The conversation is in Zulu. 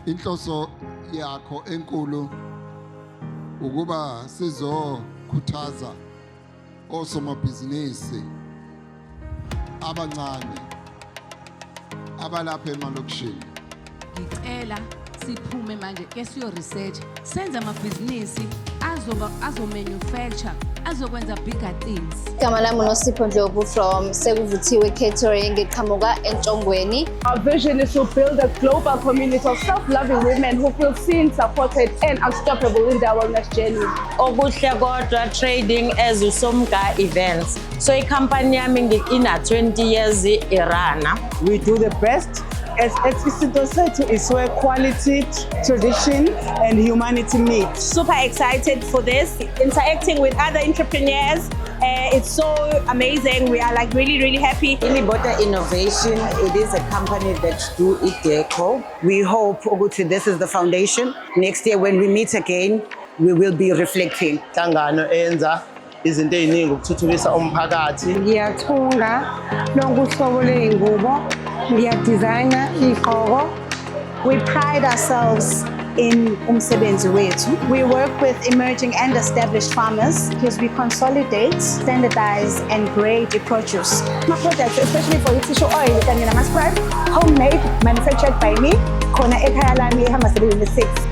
Inhloso yakho enkulu ukuba sizokhuthaza osomabhizinisi abancane abalapha emalokishini. Ngicela siphume manje ke siyo research senze amabhizinisi azo-manufacture azokwenza bigger things. Igama lami uNosipho Ndlovu from Sekuvuthiwe Catering ngiqhamuka eNtshongweni. Our vision is to build a global community of self-loving women who feel seen, supported and unstoppable in their wellness journey. Okuhle kodwa trading as uSomga Events. So icompany yami ina 20 years irana. We do the best as Isinto Sethu is where quality, tradition and humanity meet. Super excited for this, interacting with other entrepreneurs. It's so amazing. We are like really happy. Ilibota Innovation, it is a company that do iDeco. We hope ukuthi this is the foundation. Next year when we meet again, we will be reflecting. Inhlangano enza izinto eziningi ukuthuthukisa umphakathi. Ngiyathunga nokuhlobo leingubo, ngiyadesigna igqoko. We pride ourselves in umsebenzi wethu. We work with emerging and established farmers because we consolidate, standardize and grade the produce. My products, especially for tissue oil, kanye nama-scrub, homemade, manufactured by me, khona ekhaya lami eHammanskraal 6.